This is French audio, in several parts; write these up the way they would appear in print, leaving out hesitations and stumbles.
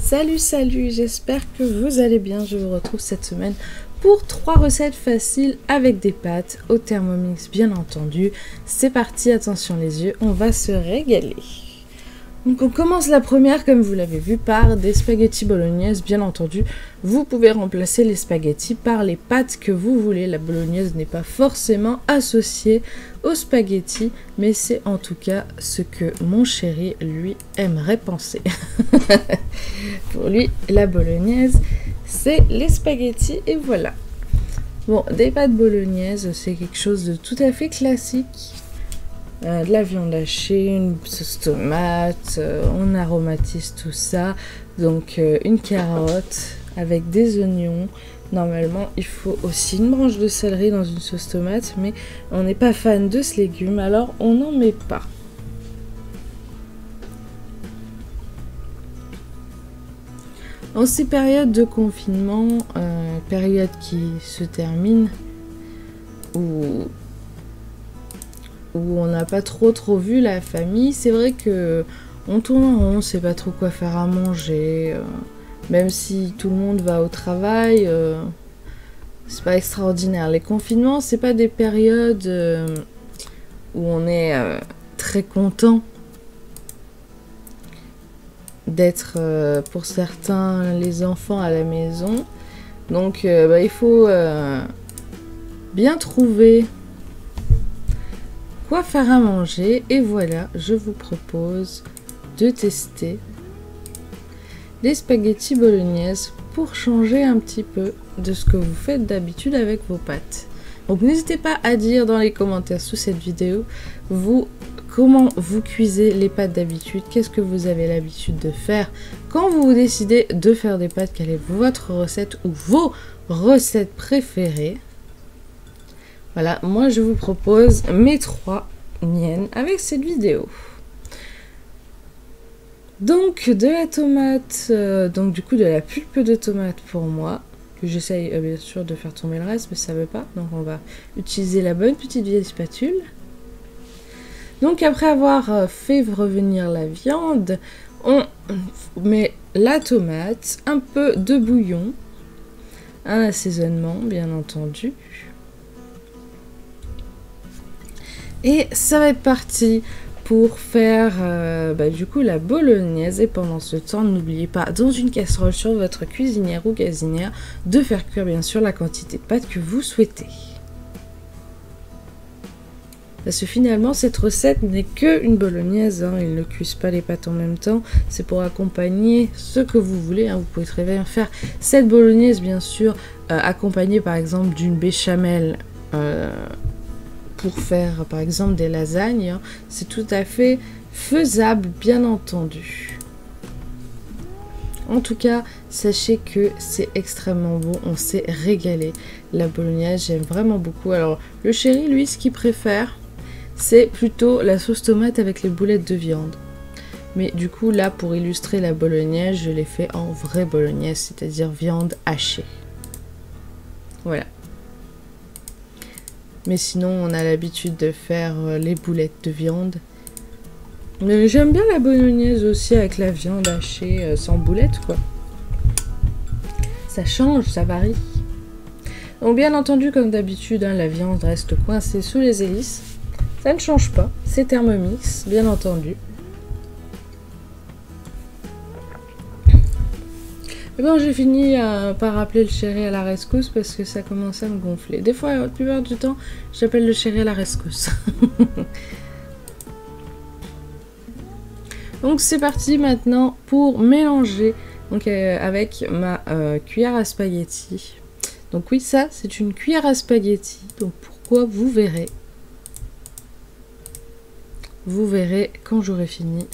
Salut, j'espère que vous allez bien. Je vous retrouve cette semaine pour 3 recettes faciles avec des pâtes au Thermomix, bien entendu. C'est parti, attention les yeux, on va se régaler. Donc on commence la première, comme vous l'avez vu, par des spaghettis bolognaise, bien entendu. Vous pouvez remplacer les spaghettis par les pâtes que vous voulez. La bolognaise n'est pas forcément associée aux spaghettis, mais c'est en tout cas ce que mon chéri, lui, aimerait penser. Pour lui, la bolognaise, c'est les spaghettis et voilà. Bon, des pâtes bolognaises, c'est quelque chose de tout à fait classique. De la viande hachée, une sauce tomate, on aromatise tout ça. Donc une carotte avec des oignons. Normalement, il faut aussi une branche de céleri dans une sauce tomate, mais on n'est pas fan de ce légume, alors on n'en met pas. En ces périodes de confinement, période qui se termine, où on n'a pas trop vu la famille, c'est vrai que on tourne en rond, on sait pas trop quoi faire à manger, même si tout le monde va au travail, c'est pas extraordinaire. Les confinements, c'est pas des périodes où on est très content d'être, pour certains, les enfants à la maison. Donc il faut bien trouver quoi faire à manger, et voilà, je vous propose de tester les spaghettis bolognaise pour changer un petit peu de ce que vous faites d'habitude avec vos pâtes. Donc n'hésitez pas à dire dans les commentaires sous cette vidéo comment vous cuisez les pâtes d'habitude, qu'est-ce que vous avez l'habitude de faire quand vous décidez de faire des pâtes, quelle est votre recette ou vos recettes préférées. Voilà, moi je vous propose mes 3 miennes avec cette vidéo. Donc de la tomate, donc du coup de la pulpe de tomate pour moi, que j'essaye bien sûr de faire tomber le reste, mais ça veut pas. Donc on va utiliser la bonne petite vieille spatule. Donc après avoir fait revenir la viande, on met la tomate, un peu de bouillon, un assaisonnement bien entendu. Et ça va être parti pour faire du coup la bolognaise. Et pendant ce temps, n'oubliez pas dans une casserole sur votre cuisinière ou gazinière de faire cuire bien sûr la quantité de pâte que vous souhaitez. Parce que finalement cette recette n'est que une bolognaise, hein. Ils ne cuisent pas les pâtes en même temps. C'est pour accompagner ce que vous voulez, hein. Vous pouvez très bien faire cette bolognaise bien sûr accompagnée par exemple d'une béchamel. Pour faire par exemple des lasagnes, hein, c'est tout à fait faisable bien entendu. En tout cas, sachez que c'est extrêmement bon, on s'est régalé. La bolognaise, j'aime vraiment beaucoup. Alors le chéri, lui, ce qu'il préfère, c'est plutôt la sauce tomate avec les boulettes de viande. Mais du coup, là, pour illustrer la bolognaise, je l'ai fait en vraie bolognaise, c'est-à-dire viande hachée. Voilà. Mais sinon, on a l'habitude de faire les boulettes de viande. Mais j'aime bien la bolognaise aussi avec la viande hachée sans boulettes, quoi. Ça change, ça varie. Donc bien entendu, comme d'habitude, hein, la viande reste coincée sous les hélices. Ça ne change pas, c'est Thermomix, bien entendu. Et bon, j'ai fini par appeler le chéri à la rescousse parce que ça commençait à me gonfler. Des fois, la plupart du temps, j'appelle le chéri à la rescousse. Donc c'est parti maintenant pour mélanger donc, avec ma cuillère à spaghetti. Donc oui, ça c'est une cuillère à spaghetti. Donc pourquoi, vous verrez. Vous verrez quand j'aurai fini.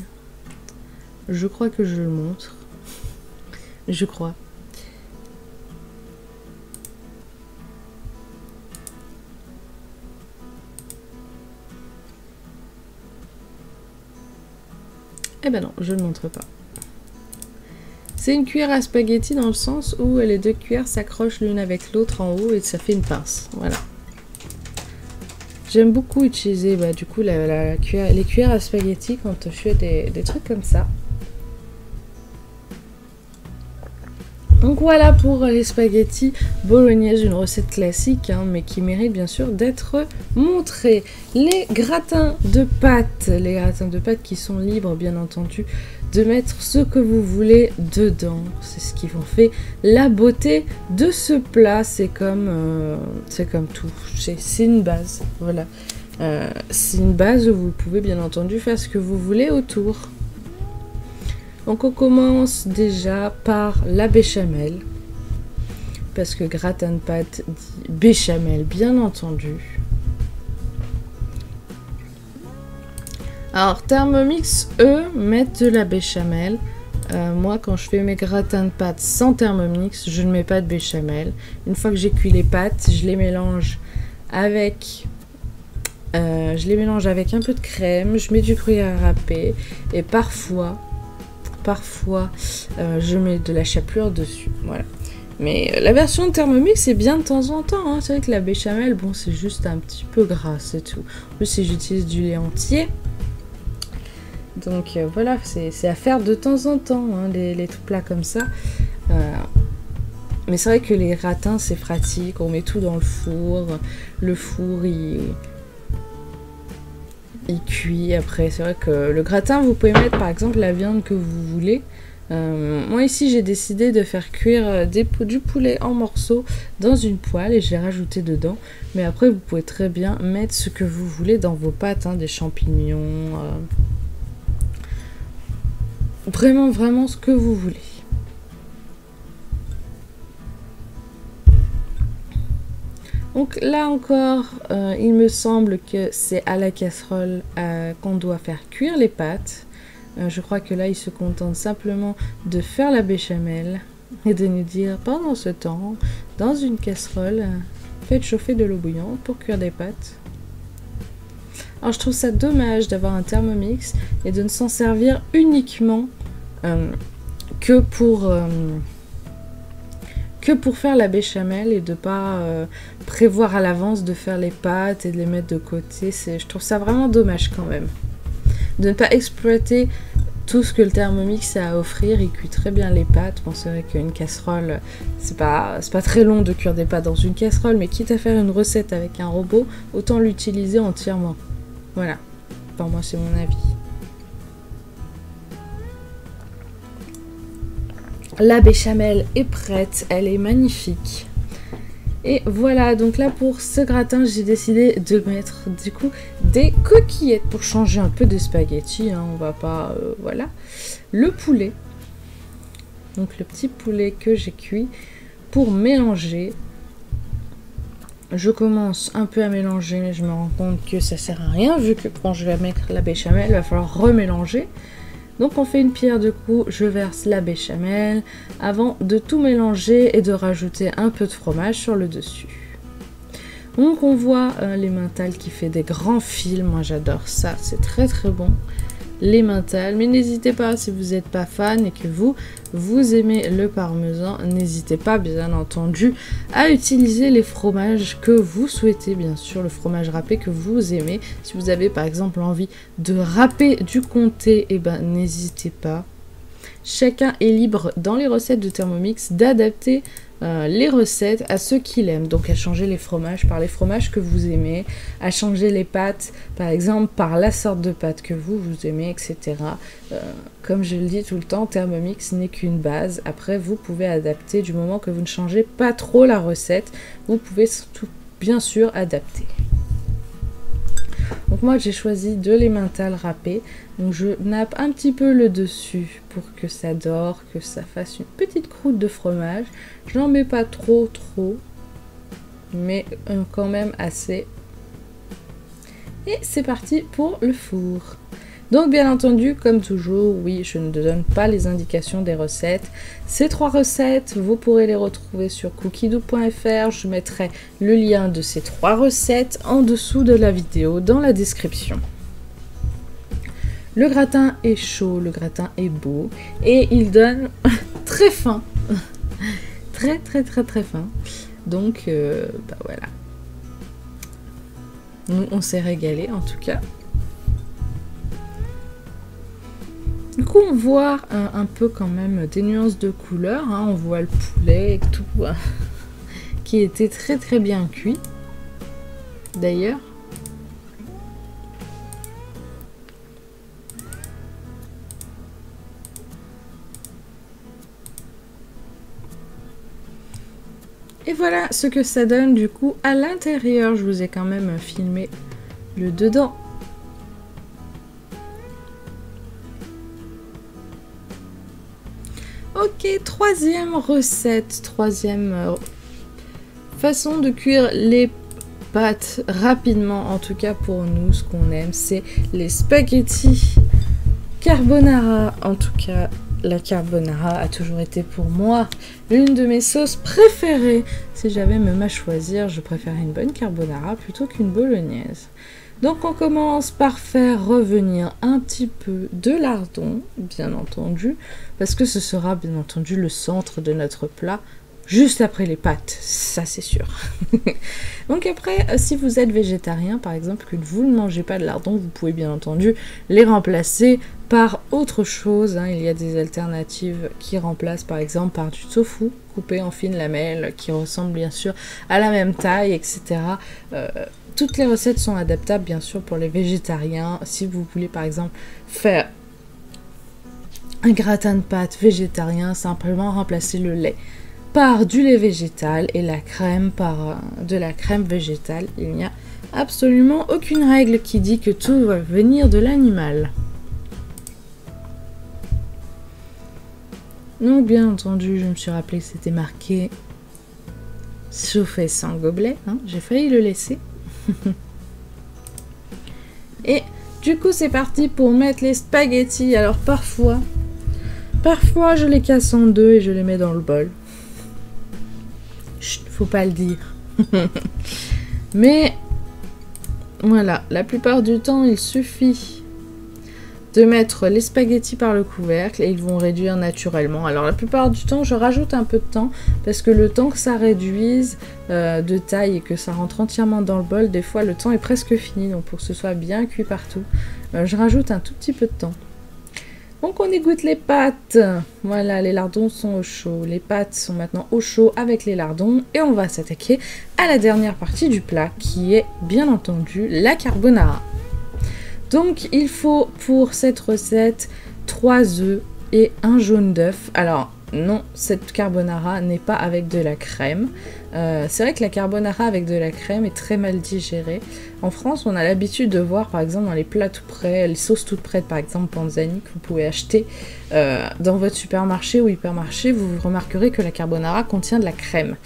Je crois que je le montre. Je crois. Eh ben non, je ne le montre pas. C'est une cuillère à spaghetti dans le sens où les 2 cuillères s'accrochent l'une avec l'autre en haut et ça fait une pince. Voilà. J'aime beaucoup utiliser du coup les cuillères à spaghetti quand je fais des trucs comme ça. voilà pour les spaghettis bolognaise, une recette classique, hein, mais qui mérite bien sûr d'être montrée. Les gratins de pâtes qui sont libres bien entendu de mettre ce que vous voulez dedans. C'est ce qui en fait la beauté de ce plat. C'est comme tout, c'est une base, voilà. C'est une base où vous pouvez bien entendu faire ce que vous voulez autour. Donc on commence déjà par la béchamel, parce que gratin de pâtes dit béchamel bien entendu. Alors Thermomix, eux, mettent de la béchamel. Moi, quand je fais mes gratins de pâtes sans Thermomix, je ne mets pas de béchamel. Une fois que j'ai cuit les pâtes, je les mélange avec un peu de crème, je mets du gruyère râpé et parfois je mets de la chapelure dessus, voilà. Mais la version de Thermomix c'est bien de temps en temps, hein. C'est vrai que la béchamel, bon, c'est juste un petit peu gras, c'est tout. En plus, si j'utilise du lait entier, donc voilà, c'est à faire de temps en temps, hein, les tout plats comme ça. Mais c'est vrai que les gratins c'est pratique, on met tout dans le four il cuit. Après, c'est vrai que le gratin, vous pouvez mettre par exemple la viande que vous voulez. Moi ici j'ai décidé de faire cuire du poulet en morceaux dans une poêle et je l'ai rajouté dedans. Mais après vous pouvez très bien mettre ce que vous voulez dans vos pâtes, hein, des champignons, vraiment ce que vous voulez. Donc là encore, il me semble que c'est à la casserole qu'on doit faire cuire les pâtes. Je crois que là, il se contente simplement de faire la béchamel et de nous dire, pendant ce temps, dans une casserole, faites chauffer de l'eau bouillante pour cuire des pâtes. Alors je trouve ça dommage d'avoir un Thermomix et de ne s'en servir uniquement que pour faire la béchamel et de pas prévoir à l'avance de faire les pâtes et de les mettre de côté. Je trouve ça vraiment dommage quand même. De ne pas exploiter tout ce que le Thermomix a à offrir. Il cuit très bien les pâtes. Bon, c'est vrai qu'une casserole, c'est pas très long de cuire des pâtes dans une casserole, mais quitte à faire une recette avec un robot, autant l'utiliser entièrement. Voilà. Enfin, moi, c'est mon avis. La béchamel est prête, elle est magnifique. Et voilà, donc là pour ce gratin, j'ai décidé de mettre du coup des coquillettes pour changer un peu de spaghettis, hein, on va pas... voilà. Le poulet, donc le petit poulet que j'ai cuit pour mélanger. Je commence un peu à mélanger, mais je me rends compte que ça sert à rien, vu que quand je vais mettre la béchamel, il va falloir remélanger. Donc on fait une pierre de coups, je verse la béchamel avant de tout mélanger et de rajouter un peu de fromage sur le dessus. Donc on voit l'emmental qui fait des grands fils, moi j'adore ça, c'est très très bon. L'emmental, mais n'hésitez pas, si vous n'êtes pas fan et que vous aimez le parmesan, n'hésitez pas bien entendu à utiliser les fromages que vous souhaitez, bien sûr, le fromage râpé que vous aimez. Si vous avez par exemple envie de râper du comté, eh ben n'hésitez pas. Chacun est libre dans les recettes de Thermomix d'adapter les recettes à ceux qu'il aime. Donc à changer les fromages par les fromages que vous aimez, à changer les pâtes par exemple par la sorte de pâte que vous aimez, etc. Comme je le dis tout le temps, Thermomix n'est qu'une base. Après vous pouvez adapter du moment que vous ne changez pas trop la recette. Vous pouvez tout, bien sûr adapter. Donc moi j'ai choisi de l'emmental râpé, donc je nappe un petit peu le dessus pour que ça dore, que ça fasse une petite croûte de fromage. Je n'en mets pas trop, mais quand même assez. Et c'est parti pour le four. Donc bien entendu, comme toujours, oui, je ne donne pas les indications des recettes. Ces 3 recettes, vous pourrez les retrouver sur cookidoo.fr. Je mettrai le lien de ces 3 recettes en dessous de la vidéo, dans la description. Le gratin est chaud, le gratin est beau et il donne très faim. Très faim. Donc, bah voilà. Nous, on s'est régalé en tout cas. Du coup, on voit un peu quand même des nuances de couleurs. Hein. On voit le poulet et tout, qui était très très bien cuit. D'ailleurs. Et voilà ce que ça donne du coup à l'intérieur. Je vous ai quand même filmé le dedans. Ok, troisième recette, troisième façon de cuire les pâtes rapidement, en tout cas pour nous, ce qu'on aime, c'est les spaghettis carbonara. En tout cas, la carbonara a toujours été pour moi l'une de mes sauces préférées. Si j'avais même à choisir, je préférais une bonne carbonara plutôt qu'une bolognaise. Donc on commence par faire revenir un petit peu de lardon, bien entendu, parce que ce sera bien entendu le centre de notre plat, juste après les pâtes, ça c'est sûr. Donc après, si vous êtes végétarien par exemple, que vous ne mangez pas de lardon, vous pouvez bien entendu les remplacer par autre chose. Hein. Il y a des alternatives qui remplacent par exemple par du tofu coupé en fines lamelles, qui ressemble bien sûr à la même taille, etc. Toutes les recettes sont adaptables bien sûr pour les végétariens. Si vous voulez par exemple faire un gratin de pâtes végétarien, simplement remplacer le lait par du lait végétal et la crème par de la crème végétale. Il n'y a absolument aucune règle qui dit que tout va venir de l'animal. Donc bien entendu, je me suis rappelé que c'était marqué chauffé sans gobelet. Hein. J'ai failli le laisser. Et du coup c'est parti pour mettre les spaghettis. Alors parfois je les casse en deux et je les mets dans le bol. Chut, faut pas le dire. Mais voilà, la plupart du temps il suffit de mettre les spaghettis par le couvercle et ils vont réduire naturellement. Alors la plupart du temps je rajoute un peu de temps parce que le temps que ça réduise de taille et que ça rentre entièrement dans le bol, des fois le temps est presque fini, donc pour que ce soit bien cuit partout, je rajoute un tout petit peu de temps. Donc on égoutte les pâtes, voilà, les lardons sont au chaud, les pâtes sont maintenant au chaud avec les lardons et on va s'attaquer à la dernière partie du plat qui est bien entendu la carbonara. Donc il faut pour cette recette 3 œufs et un jaune d'œuf. Alors non, cette carbonara n'est pas avec de la crème. C'est vrai que la carbonara avec de la crème est très mal digérée. En France, on a l'habitude de voir par exemple dans les plats tout prêts, les sauces toutes prêtes, par exemple Panzani, que vous pouvez acheter dans votre supermarché ou hypermarché, vous remarquerez que la carbonara contient de la crème.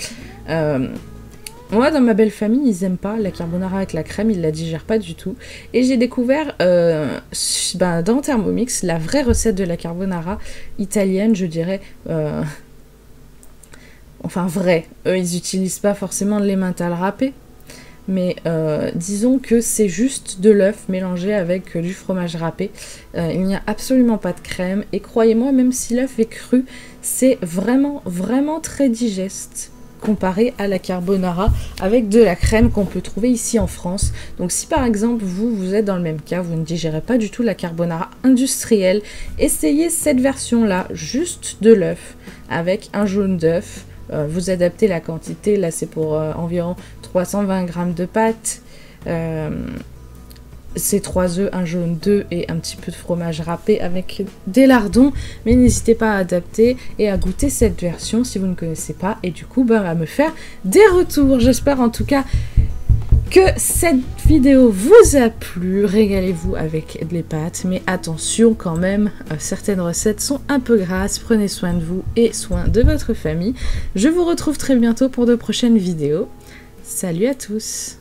Moi, dans ma belle famille, ils aiment pas la carbonara avec la crème, ils la digèrent pas du tout. Et j'ai découvert dans Thermomix la vraie recette de la carbonara italienne, je dirais. Enfin, vraie. Eux, ils utilisent pas forcément de l'emmental râpé. Mais disons que c'est juste de l'œuf mélangé avec du fromage râpé. Il n'y a absolument pas de crème. Et croyez-moi, même si l'œuf est cru, c'est vraiment, vraiment très digeste comparé à la carbonara avec de la crème qu'on peut trouver ici en France. Donc si par exemple vous êtes dans le même cas, vous ne digérez pas du tout la carbonara industrielle, essayez cette version là, juste de l'œuf avec un jaune d'œuf. Vous adaptez la quantité, là c'est pour environ 320 g de pâtes. C'est 3 œufs, un jaune d'œuf et un petit peu de fromage râpé avec des lardons. Mais n'hésitez pas à adapter et à goûter cette version si vous ne connaissez pas. Et du coup, à me faire des retours. J'espère en tout cas que cette vidéo vous a plu. Régalez-vous avec les pâtes. Mais attention quand même, certaines recettes sont un peu grasses. Prenez soin de vous et soin de votre famille. Je vous retrouve très bientôt pour de prochaines vidéos. Salut à tous!